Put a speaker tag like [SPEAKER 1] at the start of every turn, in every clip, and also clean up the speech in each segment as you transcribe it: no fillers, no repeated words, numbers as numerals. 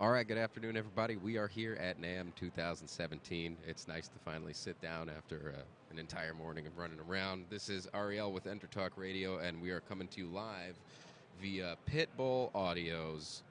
[SPEAKER 1] All right, good afternoon, everybody. We are here at NAMM 2017. It's nice to finally sit down after an entire morning of running around. This is Ariel with EnterTalk Radio, and we are coming to you live via Pitbull Audio's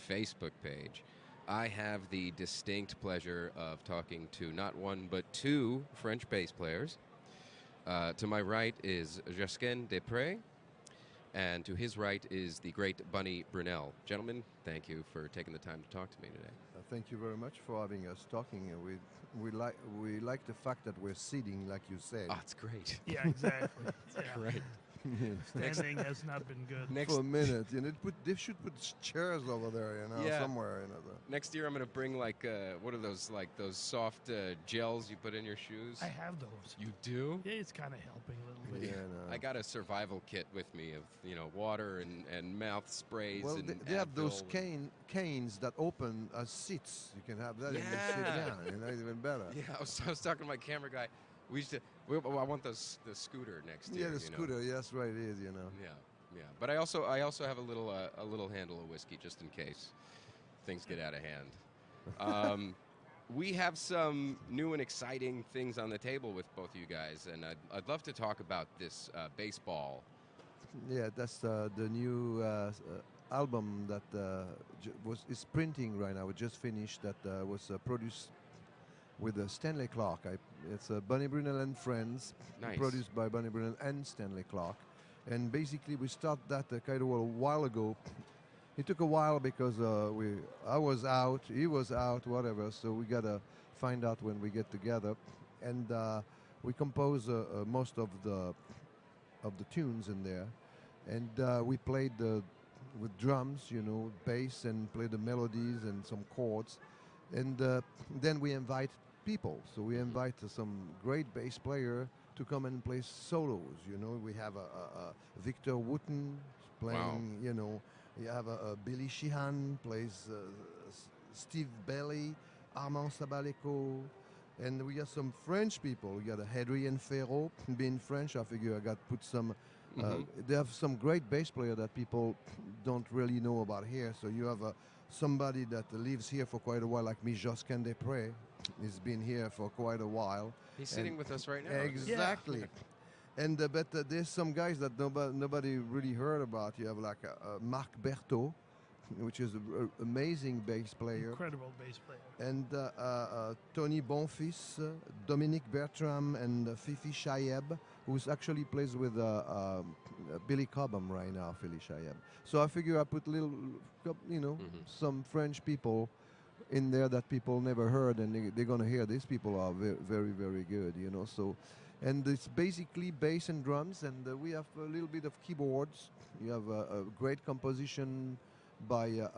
[SPEAKER 1] Facebook page. I have the distinct pleasure of talking to not one, but two French bass players. To my right is Josquin Desprez, and to his right is the great Bunny Brunel. Gentlemen, thank you for taking the time to talk to me today.
[SPEAKER 2] Thank you very much for having us talking. We like the fact that we're sitting, like you said.
[SPEAKER 1] Oh, it's great.
[SPEAKER 3] Yeah, exactly. Yeah.
[SPEAKER 1] Great.
[SPEAKER 3] Standing has not been good.
[SPEAKER 2] For a minute, they should put chairs over there, somewhere.
[SPEAKER 1] Next year, I'm going to bring what are those those soft gels you put in your shoes?
[SPEAKER 3] I have those.
[SPEAKER 1] You do?
[SPEAKER 3] Yeah, it's kind of helping a little bit.
[SPEAKER 2] Yeah, no.
[SPEAKER 1] I got a survival kit with me of water and mouth sprays.
[SPEAKER 2] Well,
[SPEAKER 1] and
[SPEAKER 2] they have those
[SPEAKER 1] Advil
[SPEAKER 2] canes that open as seats. You can have that and you sit down. Even better.
[SPEAKER 1] Yeah, I was talking to my camera guy. I want the scooter next year.
[SPEAKER 2] Yeah, the scooter. Yes, right. It is.
[SPEAKER 1] Yeah. But I also have a little handle of whiskey just in case things get out of hand. We have some new and exciting things on the table with both of you guys, and I'd love to talk about this baseball.
[SPEAKER 2] Yeah, that's the new album that is printing right now. We just finished. That was produced with Stanley Clark. It's Bunny Brunel and Friends,
[SPEAKER 1] Nice.
[SPEAKER 2] Produced by Bunny Brunel and Stanley Clark. And basically, we started that kind of a while ago. It took a while because I was out, he was out, whatever. So we gotta find out when we get together, and we compose most of the tunes in there, and we played with drums, bass, and play the melodies and some chords, and then we invite people. So we invite some great bass player to come and play solos. We have a Victor Wooten playing.
[SPEAKER 1] Wow.
[SPEAKER 2] You have a Billy Sheehan plays Steve Bailey, Armand Sabaleko, and we got some French people. We got a Adrien Ferro. Being French, I figure I got to put some. They have some great bass player that people don't really know about here. So you have somebody that lives here for quite a while, like me, Josquin Desprez. He's been here for quite a while.
[SPEAKER 1] He's sitting with us right now.
[SPEAKER 2] Exactly.
[SPEAKER 3] Yeah.
[SPEAKER 2] And but there's some guys that nobody really heard about. You have like Marc Berthaud, which is an amazing bass player.
[SPEAKER 3] Incredible bass player.
[SPEAKER 2] And Tony Bonfils, Dominique Bertram, and Fifi Shayeb, who actually plays with Billy Cobham right now, Philly Shayeb. So I figure I put some French people in there that people never heard, and they're going to hear. These people are very, very, very good, So, and it's basically bass and drums, and we have a little bit of keyboards. You have a great composition by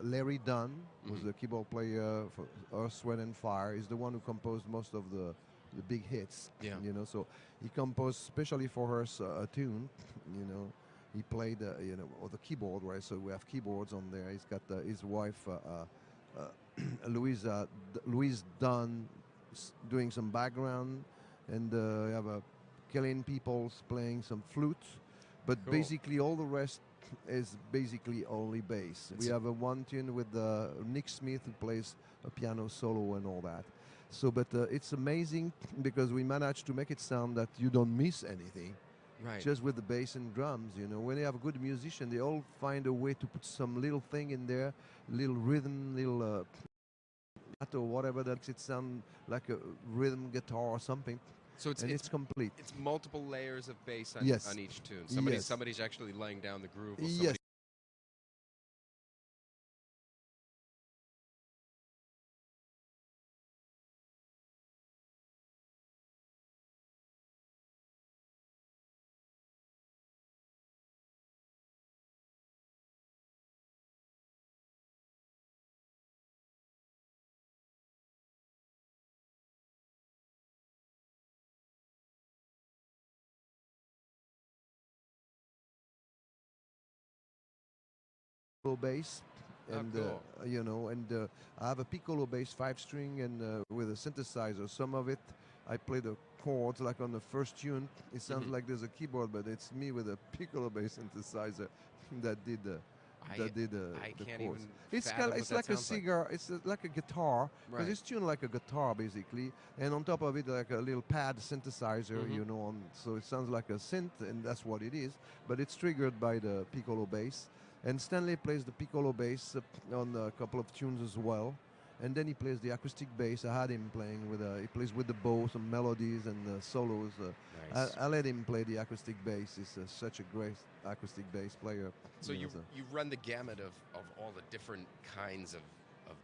[SPEAKER 2] Larry Dunn, who's the keyboard player for Earth, Sweat and Fire. He's the one who composed most of the big hits.
[SPEAKER 1] Yeah.
[SPEAKER 2] So he composed specially for her a tune. He played the keyboard, right? So we have keyboards on there. He's got his wife Louise Dunn doing some background, and we have Kellen Peoples playing some flute. But
[SPEAKER 1] Cool.
[SPEAKER 2] basically all the rest is basically only bass. We have a one tune with Nick Smith, who plays a piano solo and all that. So, but it's amazing because we managed to make it sound that you don't miss anything.
[SPEAKER 1] Right.
[SPEAKER 2] Just with the bass and drums, when they have a good musician, they all find a way to put some little thing in there, little rhythm, little or whatever that makes it sound like a rhythm guitar or something.
[SPEAKER 1] So
[SPEAKER 2] it's complete.
[SPEAKER 1] It's multiple layers of bass on,
[SPEAKER 2] Yes.
[SPEAKER 1] on each tune.
[SPEAKER 2] Yes.
[SPEAKER 1] Somebody's actually laying down the groove. While
[SPEAKER 2] Yes.
[SPEAKER 1] somebody
[SPEAKER 2] Bass, and
[SPEAKER 1] cool.
[SPEAKER 2] I have a piccolo bass 5-string and with a synthesizer. Some of it I play the chords like on the first tune. It sounds like there's a keyboard, but it's me with a piccolo bass synthesizer that did that did
[SPEAKER 1] I
[SPEAKER 2] the
[SPEAKER 1] can't
[SPEAKER 2] chords.
[SPEAKER 1] even fathom
[SPEAKER 2] It's
[SPEAKER 1] what
[SPEAKER 2] like
[SPEAKER 1] that
[SPEAKER 2] a
[SPEAKER 1] sounds like.
[SPEAKER 2] cigar. It's like a guitar because
[SPEAKER 1] Right.
[SPEAKER 2] it's tuned like a guitar basically, and on top of it like a little pad synthesizer,
[SPEAKER 1] Mhm.
[SPEAKER 2] you know. So it sounds like a synth, and that's what it is. But it's triggered by the piccolo bass, and Stanley plays the piccolo bass on a couple of tunes as well. And then he plays the acoustic bass. I had him playing with he plays with the bow, some melodies and solos.
[SPEAKER 1] Nice.
[SPEAKER 2] I let him play the acoustic bass. He's such a great acoustic bass player.
[SPEAKER 1] So
[SPEAKER 2] you
[SPEAKER 1] you
[SPEAKER 2] know, so.
[SPEAKER 1] you run the gamut of all the different kinds of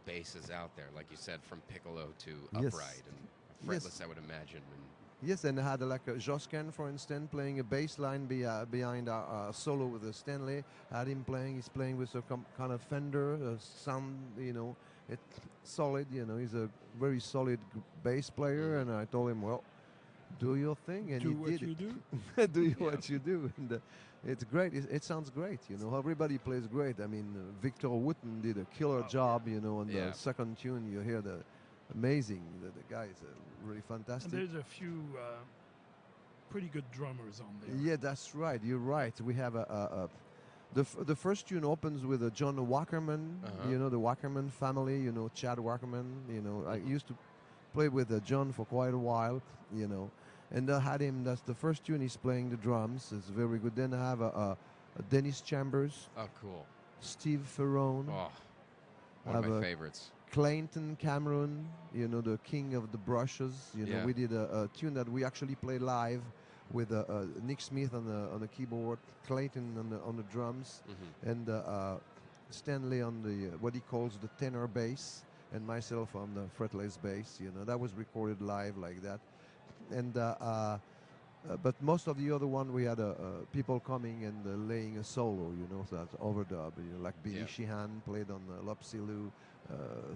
[SPEAKER 1] basses out there, like you said, from piccolo to
[SPEAKER 2] Yes.
[SPEAKER 1] upright and
[SPEAKER 2] Yes.
[SPEAKER 1] fretless, I would imagine. And
[SPEAKER 2] Yes, and I had like a Josquin, for instance, playing a bass line behind a solo with a Stanley. I had him playing. He's playing with a kind of Fender sound, you know, it solid. You know, he's a very solid bass player. And I told him, well, do your thing, and
[SPEAKER 3] Do
[SPEAKER 2] he
[SPEAKER 3] what
[SPEAKER 2] did
[SPEAKER 3] you
[SPEAKER 2] it.
[SPEAKER 3] do.
[SPEAKER 2] Do what you do, and it's great. It sounds great. You know, everybody plays great. I mean, Victor Wooten did a killer job. You know, on the second tune, you hear the amazing. The guy is really fantastic.
[SPEAKER 3] And there's a few pretty good drummers on there.
[SPEAKER 2] Yeah, that's right. You're right. We have the first tune opens with a John Wackerman. You know, the Wackerman family. You know, Chad Wackerman. You know, I used to play with John for quite a while. You know, and I had him. That's the first tune. He's playing the drums. It's very good. Then I have a Dennis Chambers.
[SPEAKER 1] oh, cool.
[SPEAKER 2] Steve Ferrone.
[SPEAKER 1] Oh, one of my favorites.
[SPEAKER 2] Clayton Cameron, you know, the king of the brushes. You know, we did a tune that we actually played live with Nick Smith on the keyboard, Clayton on the drums, and Stanley on the what he calls the tenor bass, and myself on the fretless bass. You know, that was recorded live like that, and but most of the other one we had people coming and laying a solo. You know, so that's overdub. You know, like Billy Sheehan played on Lopsilu.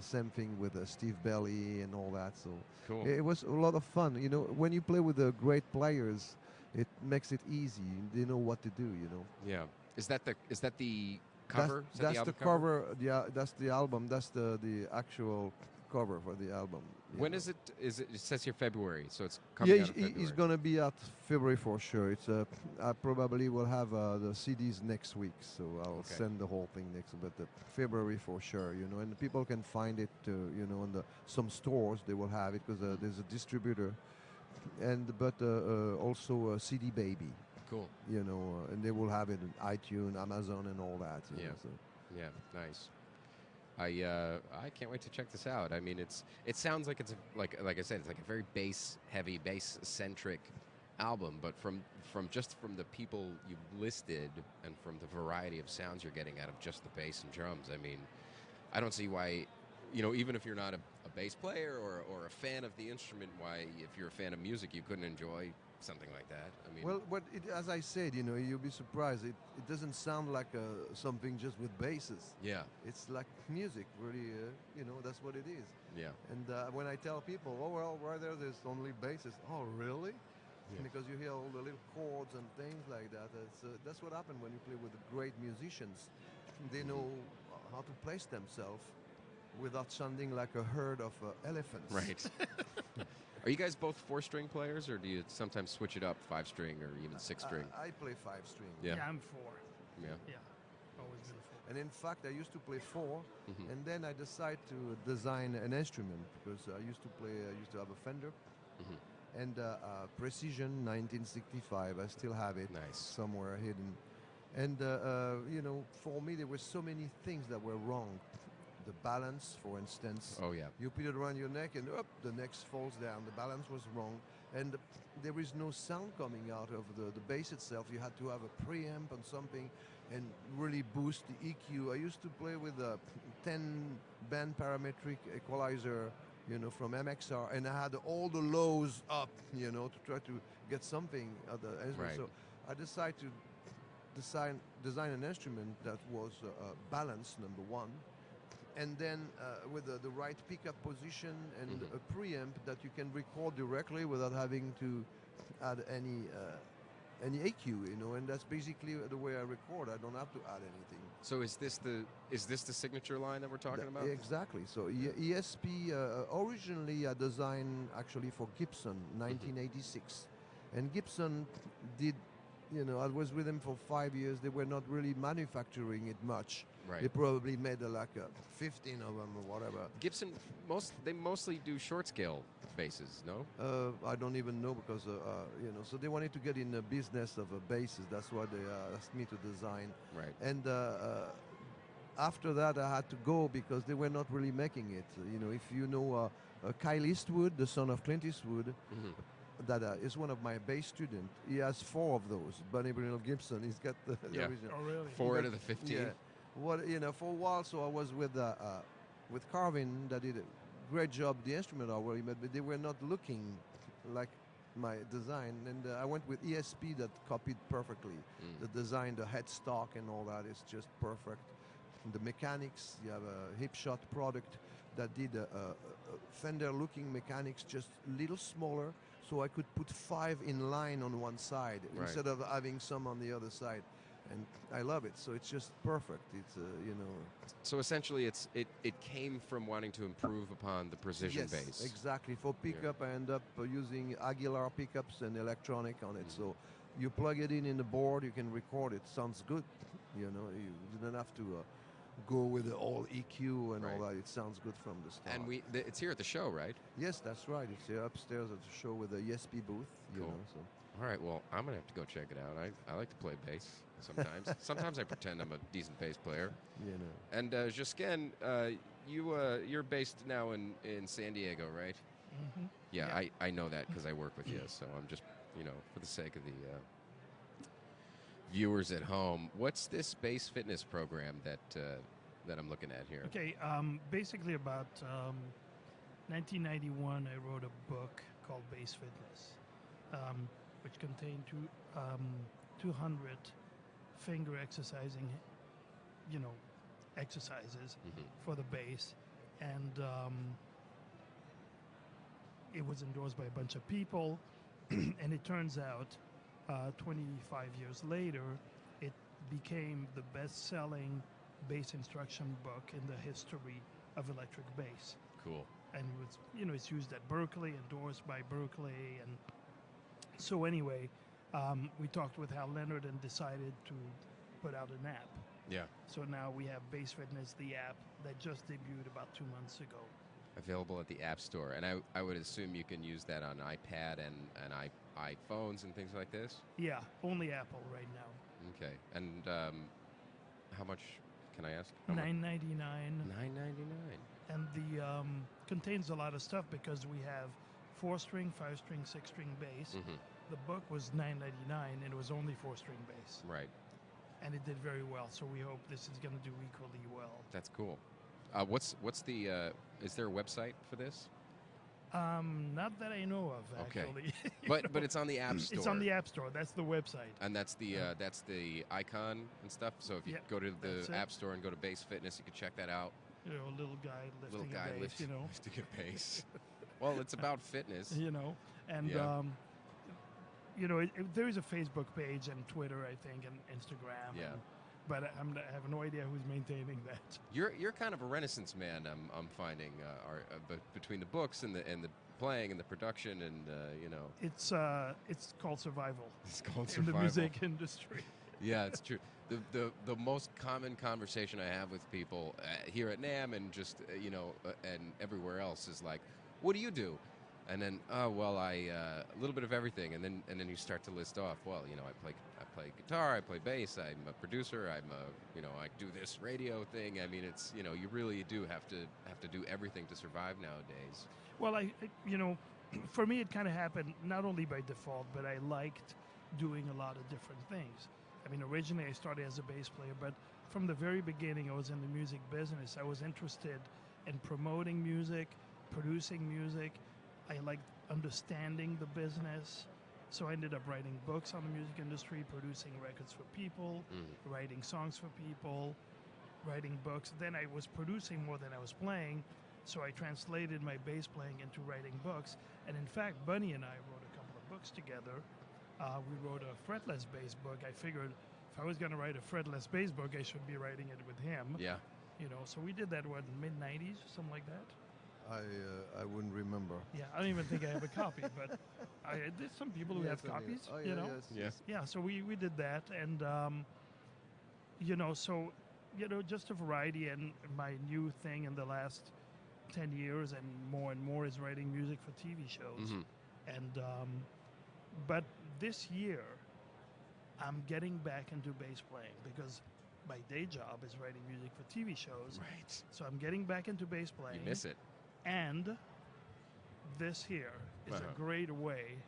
[SPEAKER 2] Same thing with Steve Belly and all that. So
[SPEAKER 1] cool.
[SPEAKER 2] It was a lot of fun. You know, when you play with the great players, it makes it easy. They know what to do. You know.
[SPEAKER 1] Yeah. Is that the cover?
[SPEAKER 2] That's the cover. Yeah, that's the album. That's the actual cover for the album.
[SPEAKER 1] When is it? Is it? It says here February, so it's coming out in February.
[SPEAKER 2] He's gonna be at February for sure. It's I probably will have the CDs next week, so I'll send the whole thing next. But February for sure, you know, and people can find it, you know, in some stores they will have it because there's a distributor, and but also CD Baby.
[SPEAKER 1] Cool.
[SPEAKER 2] You know, and they will have it in iTunes, Amazon, and all that. You know, so.
[SPEAKER 1] Yeah. Nice. I can't wait to check this out. I mean, it sounds like it's like I said, it's like a very bass-heavy, bass-centric album. But from the people you've listed and from the variety of sounds you're getting out of just the bass and drums, I mean, I don't see why, you know, even if you're not a bass player or a fan of the instrument, why, if you're a fan of music, you couldn't enjoy something like that. I mean,
[SPEAKER 2] well, as I said, you know, you'll be surprised. It doesn't sound like something just with basses.
[SPEAKER 1] Yeah.
[SPEAKER 2] It's like music, really. You know, that's what it is.
[SPEAKER 1] Yeah.
[SPEAKER 2] And when I tell people, oh well, right there's only basses. Oh really? Yeah. Because you hear all the little chords and things like that. That's what happened when you play with the great musicians. They know how to place themselves without sounding like a herd of elephants.
[SPEAKER 1] Right. Are you guys both 4-string players, or do you sometimes switch it up, 5-string or even 6-string?
[SPEAKER 2] I play 5-string.
[SPEAKER 3] Yeah, I'm 4.
[SPEAKER 1] Yeah.
[SPEAKER 3] Yeah, always been 4.
[SPEAKER 2] And in fact, I used to play 4, and then I decided to design an instrument because I used to have a Fender, and Precision 1965. I still have it somewhere hidden. And you know, for me, there were so many things that were wrong. The balance, for instance.
[SPEAKER 1] Oh yeah.
[SPEAKER 2] You put it around your neck and the neck falls down. The balance was wrong, and there is no sound coming out of the bass itself. You had to have a preamp and something, and really boost the EQ. I used to play with a 10-band parametric equalizer, you know, from MXR, and I had all the lows up, you know, to try to get something at the instrument. So I decided to design an instrument that was balanced, number one. And then with the right pickup position and a preamp that you can record directly without having to add any EQ, you know, and that's basically the way I record. I don't have to add anything.
[SPEAKER 1] So is this the signature line that we're talking about?
[SPEAKER 2] Exactly. So ESP originally I designed actually for Gibson, 1986, and Gibson did, you know, I was with them for 5 years. They were not really manufacturing it much.
[SPEAKER 1] Right.
[SPEAKER 2] They probably made 15 of them or whatever.
[SPEAKER 1] Gibson, they mostly do short scale basses, no?
[SPEAKER 2] I don't even know because so they wanted to get in the business of basses. That's why they asked me to design.
[SPEAKER 1] Right.
[SPEAKER 2] And after that, I had to go because they were not really making it. If you know Kyle Eastwood, the son of Clint Eastwood, that is one of my bass students. He has 4 of those. Brunel Gibson, he's got the original.
[SPEAKER 3] Oh, really?
[SPEAKER 1] 4 out of the 15.
[SPEAKER 2] Yeah. For a while, so I was with Carvin that did a great job. The instrument are where he made, but they were not looking like my design. And I went with ESP that copied perfectly. The design, the headstock, and all that is just perfect. The mechanics, you have a hip shot product that did Fender-looking mechanics, just a little smaller, so I could put 5 in line on one side instead of having some on the other side. And I love it, so it's just perfect. It's
[SPEAKER 1] So essentially, it came from wanting to improve upon the precision bass.
[SPEAKER 2] Exactly. For pickup, I end up using Aguilar pickups and electronic on it. So you plug it in the board, you can record it. Sounds good. You don't have to go with the all EQ and all that. It sounds good from the start.
[SPEAKER 1] And it's here at the show, right?
[SPEAKER 2] Yes, that's right. It's here upstairs at the show with the ESP booth.
[SPEAKER 1] Cool. All right, well, I'm going to have to go check it out. I like to play bass sometimes. Sometimes I pretend I'm a decent bass player. And Josquin, you're based now in San Diego, right?
[SPEAKER 3] Mm-hmm.
[SPEAKER 1] Yeah, I know that because I work with you, so I'm just, for the sake of the viewers at home, what's this bass fitness program that I'm looking at here?
[SPEAKER 3] Okay, basically about 1991, I wrote a book called Bass Fitness, which contained 200 finger exercising, exercises for the bass, and it was endorsed by a bunch of people, and it turns out 25 years later, it became the best-selling bass instruction book in the history of electric bass.
[SPEAKER 1] Cool.
[SPEAKER 3] And it's used at Berkeley, endorsed by Berkeley, and so anyway, we talked with Hal Leonard and decided to put out an app.
[SPEAKER 1] Yeah.
[SPEAKER 3] So now we have Bass Fitness, the app that just debuted about 2 months ago.
[SPEAKER 1] Available at the App Store, and I would assume you can use that on iPad and iPhones and things like this?
[SPEAKER 3] Yeah, only Apple right now.
[SPEAKER 1] Okay, and how much, can I ask?
[SPEAKER 3] $9.99.
[SPEAKER 1] $9.99.
[SPEAKER 3] And the contains a lot of stuff because we have 4-string, 5-string, 6-string bass. The book was $9.99 and it was only 4-string bass.
[SPEAKER 1] Right.
[SPEAKER 3] And it did very well, so we hope this is going to do equally well.
[SPEAKER 1] That's cool. What's the is there a website for this?
[SPEAKER 3] Not that I know of, actually.
[SPEAKER 1] Okay. But it's on the App Store.
[SPEAKER 3] It's on the App Store. That's the website.
[SPEAKER 1] And that's the icon and stuff. So if you go to the App Store and go to Bass Fitness, you can check that out.
[SPEAKER 3] A little guy lifting a bass,
[SPEAKER 1] lifting a bass. Well, it's about fitness.
[SPEAKER 3] And there is a Facebook page and Twitter, I think, and Instagram.
[SPEAKER 1] Yeah.
[SPEAKER 3] But I have no idea who's maintaining that.
[SPEAKER 1] You're kind of a Renaissance man. I'm finding between the books and the playing and the production and
[SPEAKER 3] It's called survival.
[SPEAKER 1] It's called survival
[SPEAKER 3] in the music industry.
[SPEAKER 1] Yeah, it's true. The most common conversation I have with people here at NAMM and just and everywhere else is like, what do you do? And then, I a little bit of everything, and then you start to list off. Well, I play guitar, I play bass, I'm a producer, I do this radio thing. I mean, it's you really do have to do everything to survive nowadays.
[SPEAKER 3] Well, for me, it kind of happened not only by default, but I liked doing a lot of different things. I mean, originally I started as a bass player, but from the very beginning, I was in the music business. I was interested in promoting music, producing music. I liked understanding the business, so I ended up writing books on the music industry, producing records for people, writing songs for people, writing books. Then I was producing more than I was playing, so I translated my bass playing into writing books. And in fact, Bunny and I wrote a couple of books together. We wrote a fretless bass book. I figured if I was going to write a fretless bass book, I should be writing it with him.
[SPEAKER 1] Yeah.
[SPEAKER 3] So we did that, mid-90s, something like that?
[SPEAKER 2] I wouldn't remember.
[SPEAKER 3] Yeah, I don't even think I have a copy, but there's some people who have copies,
[SPEAKER 2] Yes.
[SPEAKER 3] Yeah, so we did that, and, so just a variety. And my new thing in the last 10 years and more is writing music for TV shows.
[SPEAKER 1] Mhm.
[SPEAKER 3] And but this year, I'm getting back into bass playing because my day job is writing music for TV shows.
[SPEAKER 1] Right.
[SPEAKER 3] So I'm getting back into bass playing.
[SPEAKER 1] You miss it.
[SPEAKER 3] And this here is
[SPEAKER 1] Uh-huh.
[SPEAKER 3] a great way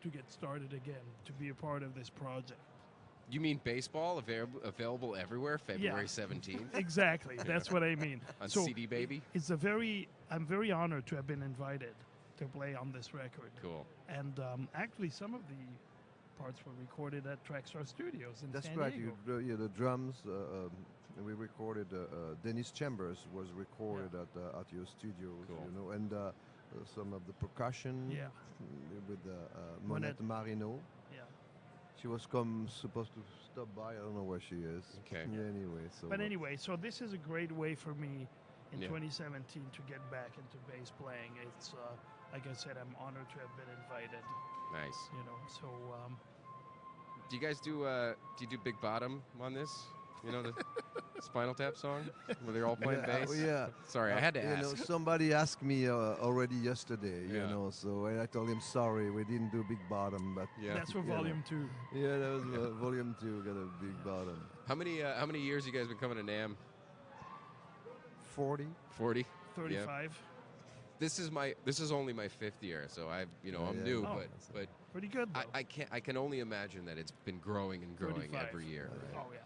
[SPEAKER 3] to get started again, to be a part of this project.
[SPEAKER 1] You mean baseball available everywhere February 17th
[SPEAKER 3] Exactly. That's what I mean.
[SPEAKER 1] on
[SPEAKER 3] So
[SPEAKER 1] CD Baby?
[SPEAKER 3] I'm very honored to have been invited to play on this record.
[SPEAKER 1] Cool.
[SPEAKER 3] And actually, some of the parts were recorded at Trackstar Studios in
[SPEAKER 2] That's
[SPEAKER 3] San
[SPEAKER 2] right.
[SPEAKER 3] Diego.
[SPEAKER 2] The drums. We recorded. Dennis Chambers was recorded at your studios.
[SPEAKER 1] Cool.
[SPEAKER 2] And some of the percussion.
[SPEAKER 3] Yeah.
[SPEAKER 2] With Monette Marino.
[SPEAKER 3] Yeah.
[SPEAKER 2] She was supposed to stop by. I don't know where she is.
[SPEAKER 1] Okay.
[SPEAKER 2] Yeah, anyway. So.
[SPEAKER 3] But anyway, so this is a great way for me in
[SPEAKER 1] Yeah.
[SPEAKER 3] 2017 to get back into bass playing. It's like I said, I'm honored to have been invited.
[SPEAKER 1] Nice.
[SPEAKER 3] So
[SPEAKER 1] Do you guys do Big Bottom on this? The Spinal Tap song where they're all playing bass?
[SPEAKER 2] Yeah.
[SPEAKER 1] Sorry, I had to ask.
[SPEAKER 2] Somebody asked me already yesterday.
[SPEAKER 1] Yeah.
[SPEAKER 2] So I told him sorry, we didn't do Big Bottom, but
[SPEAKER 1] Yeah.
[SPEAKER 3] that's for Volume 2.
[SPEAKER 2] yeah, that was Volume 2. Got a Big Bottom.
[SPEAKER 1] How many years you guys been coming to NAMM?
[SPEAKER 2] 40.
[SPEAKER 1] 40.
[SPEAKER 3] 35.
[SPEAKER 1] This is only my 5th year, so I'm
[SPEAKER 2] Yeah.
[SPEAKER 1] new,
[SPEAKER 3] Oh.
[SPEAKER 1] but
[SPEAKER 3] Pretty good, though.
[SPEAKER 1] I can only imagine that it's been growing and growing
[SPEAKER 3] 35.
[SPEAKER 1] every year. Right?
[SPEAKER 3] Oh, yeah.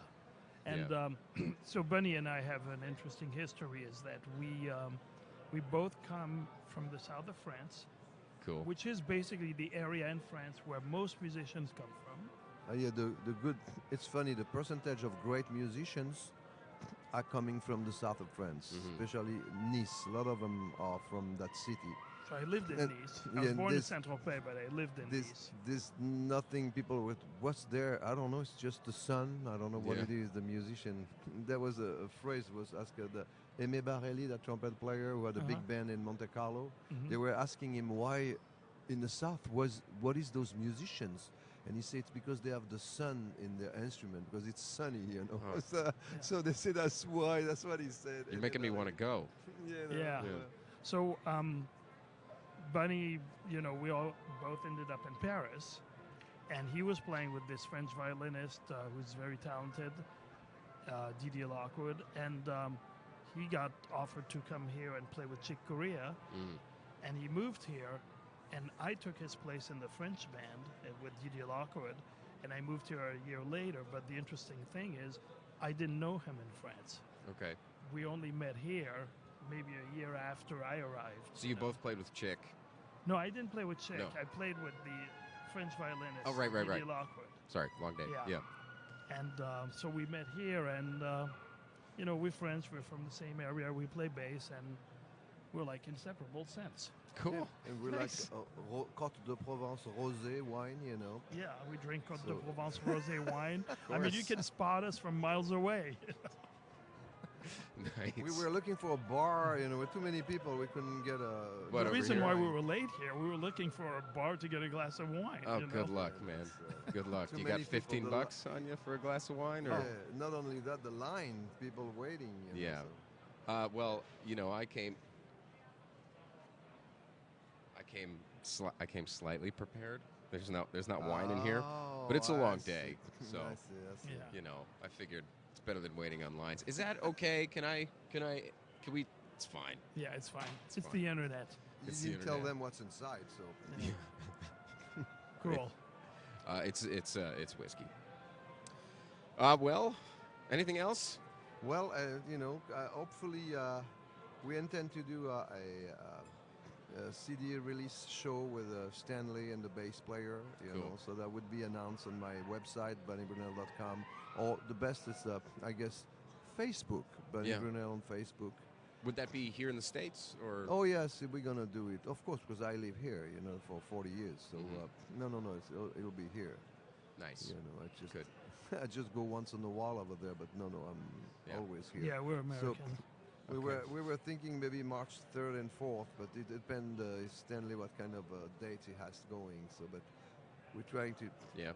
[SPEAKER 3] And so Bunny and I have an interesting history is that we both come from the south of France,
[SPEAKER 1] Cool.
[SPEAKER 3] which is basically the area in France where most musicians come from.
[SPEAKER 2] Yeah, the good. It's funny. The percentage of great musicians are coming from the south of France, especially Nice. A lot of them are from that city.
[SPEAKER 3] So I lived in
[SPEAKER 2] And-
[SPEAKER 3] Nice. I was
[SPEAKER 2] yeah,
[SPEAKER 3] born in
[SPEAKER 2] this-
[SPEAKER 3] Saint-Tropez, but I lived in Nice.
[SPEAKER 2] This nothing. People with what's there? I don't know. It's just the sun. I don't know what
[SPEAKER 1] Yeah.
[SPEAKER 2] it is. The musician. There was a phrase was asked. Aimé Barelli, the trumpet player who had a big band in Monte Carlo.
[SPEAKER 3] Mhm.
[SPEAKER 2] They were asking him why, in the south, what is those musicians? And he said it's because they have the sun in their instrument because it's sunny.
[SPEAKER 1] Oh.
[SPEAKER 2] So they say that's why. That's what he said.
[SPEAKER 1] You're making me want to go.
[SPEAKER 3] Yeah. So Bunny, we all both ended up in Paris, and he was playing with this French violinist who's very talented, Didier Lockwood, and he got offered to come here and play with Chick Corea, and he moved here, and I took his place in the French band with Didier Lockwood, and I moved here a year later. But the interesting thing is, I didn't know him in France.
[SPEAKER 1] Okay.
[SPEAKER 3] We only met here maybe a year after I arrived.
[SPEAKER 1] So you both played with Chick.
[SPEAKER 3] No, I didn't play with Chick.
[SPEAKER 1] No.
[SPEAKER 3] I played with the French violinist.
[SPEAKER 1] Oh, right.
[SPEAKER 3] Didier Lockwood.
[SPEAKER 1] Sorry, long day.
[SPEAKER 3] Yeah.
[SPEAKER 1] Yeah.
[SPEAKER 3] And so we met here, and we're friends. We're from the same area. We play bass, and we're like inseparable since.
[SPEAKER 1] Cool.
[SPEAKER 2] And we're
[SPEAKER 3] Nice.
[SPEAKER 2] like Côte de Provence rosé wine,
[SPEAKER 3] Yeah, we drink Côte de
[SPEAKER 2] So-
[SPEAKER 3] Provence rosé wine. I mean, you can spot us from miles away.
[SPEAKER 1] Nice.
[SPEAKER 2] We were looking for a bar, with too many people, we couldn't get a.
[SPEAKER 1] What,
[SPEAKER 3] The
[SPEAKER 1] over
[SPEAKER 3] reason
[SPEAKER 1] here?
[SPEAKER 3] why we were late here, we were looking for a bar to get a glass of wine.
[SPEAKER 1] Oh,
[SPEAKER 3] you know?
[SPEAKER 1] good luck, man. Good luck.
[SPEAKER 2] Too
[SPEAKER 1] You
[SPEAKER 2] many
[SPEAKER 1] got
[SPEAKER 2] people,
[SPEAKER 1] 15
[SPEAKER 2] the
[SPEAKER 1] bucks on you for a glass of wine, or?
[SPEAKER 2] Yeah, not only that, the line, people waiting.
[SPEAKER 1] Yeah.
[SPEAKER 2] so.
[SPEAKER 1] Well, I came slightly prepared. There's not wine in here, but it's a
[SPEAKER 2] Oh,
[SPEAKER 1] long
[SPEAKER 2] I see.
[SPEAKER 1] day, so
[SPEAKER 2] I see.
[SPEAKER 3] Yeah.
[SPEAKER 1] I figured it's better than waiting on lines. Is that okay? Can we? It's fine.
[SPEAKER 3] Yeah, it's fine. It's
[SPEAKER 1] fine.
[SPEAKER 3] the internet.
[SPEAKER 1] It's
[SPEAKER 2] You
[SPEAKER 1] the
[SPEAKER 2] didn't tell
[SPEAKER 1] internet.
[SPEAKER 2] them what's inside, so.
[SPEAKER 3] Cool.
[SPEAKER 1] It's whiskey. Well, anything else?
[SPEAKER 2] Well, hopefully we intend to do a CD release show with Stanley and the bass player,
[SPEAKER 1] Cool.
[SPEAKER 2] so that would be announced on my website, bunnybrunel.com. Or the best is, I guess, Facebook, Bunny
[SPEAKER 1] Yeah.
[SPEAKER 2] Brunel on Facebook.
[SPEAKER 1] Would that be here in the States, or?
[SPEAKER 2] Oh, yes, we're going to do it. Of course, because I live here, for 40 years. So, no, it'll be here.
[SPEAKER 1] Nice.
[SPEAKER 2] I just
[SPEAKER 1] Good.
[SPEAKER 2] I just go once in a while over there, but no, I'm
[SPEAKER 1] Yeah.
[SPEAKER 2] always here.
[SPEAKER 3] Yeah, we're American.
[SPEAKER 2] We were thinking maybe March 3rd and 4th, but it depends Stanley what kind of date he has going. So, but we're trying to
[SPEAKER 1] Yeah.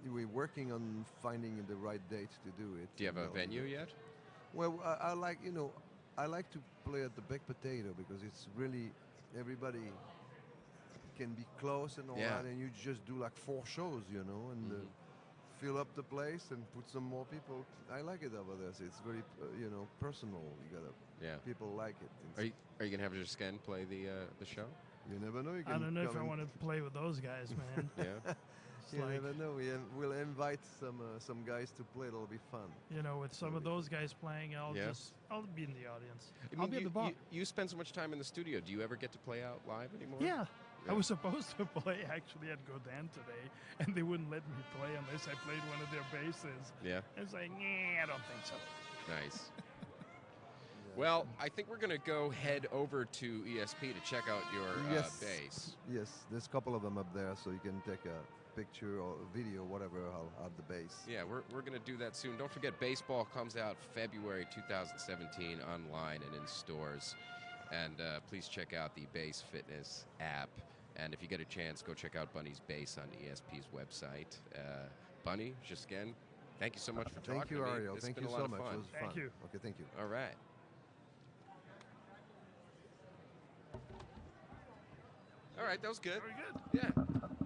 [SPEAKER 2] we're working on finding the right date to do it.
[SPEAKER 1] Do you have a
[SPEAKER 2] know.
[SPEAKER 1] venue yet?
[SPEAKER 2] Well, I like, I like to play at the Baked Potato because it's really, everybody can be close and all
[SPEAKER 1] Yeah.
[SPEAKER 2] that, and you just do like 4 shows, and fill up the place and put some more people. I like it over there. So it's very, personal. You gotta,
[SPEAKER 1] Yeah.
[SPEAKER 2] people like it.
[SPEAKER 1] Are you gonna have Josquin play the show?
[SPEAKER 2] You never know. You can
[SPEAKER 3] I don't know if
[SPEAKER 2] come
[SPEAKER 3] I
[SPEAKER 2] and-
[SPEAKER 3] want to play with those guys, man.
[SPEAKER 1] Yeah.
[SPEAKER 3] It's
[SPEAKER 2] You
[SPEAKER 3] like,
[SPEAKER 2] never know. We'll invite some guys to play. It'll be fun.
[SPEAKER 3] with some of those guys playing, I'll be in the audience.
[SPEAKER 1] I
[SPEAKER 3] I'll
[SPEAKER 1] mean,
[SPEAKER 3] be at the bar.
[SPEAKER 1] You spend so much time in the studio. Do you ever get to play out live anymore?
[SPEAKER 3] Yeah.
[SPEAKER 1] Yeah.
[SPEAKER 3] I was supposed to play actually at Godin today, and they wouldn't let me play unless I played one of their basses.
[SPEAKER 1] Yeah.
[SPEAKER 3] It's like, I don't think so.
[SPEAKER 1] Nice. Well, I think we're going to go head over to ESP to check out your bass.
[SPEAKER 2] Yes, there's a couple of them up there, so you can take a picture or a video, whatever, of the bass.
[SPEAKER 1] Yeah, we're going to do that soon. Don't forget, baseball comes out February 2017 online and in stores. And please check out the Bass Fitness app. And if you get a chance, go check out Bunny's Bass on ESP's website. Bunny, Josquin, thank you so much for talking
[SPEAKER 2] Thank you,
[SPEAKER 1] to me.
[SPEAKER 2] Ariel.
[SPEAKER 1] It's
[SPEAKER 2] Thank
[SPEAKER 1] been
[SPEAKER 2] you
[SPEAKER 1] a lot
[SPEAKER 2] so
[SPEAKER 1] of
[SPEAKER 2] much.
[SPEAKER 1] fun.
[SPEAKER 2] It was
[SPEAKER 3] Thank
[SPEAKER 2] fun.
[SPEAKER 3] you.
[SPEAKER 2] Okay, thank you.
[SPEAKER 1] All right. All right, that was good.
[SPEAKER 3] Very good.
[SPEAKER 1] Yeah.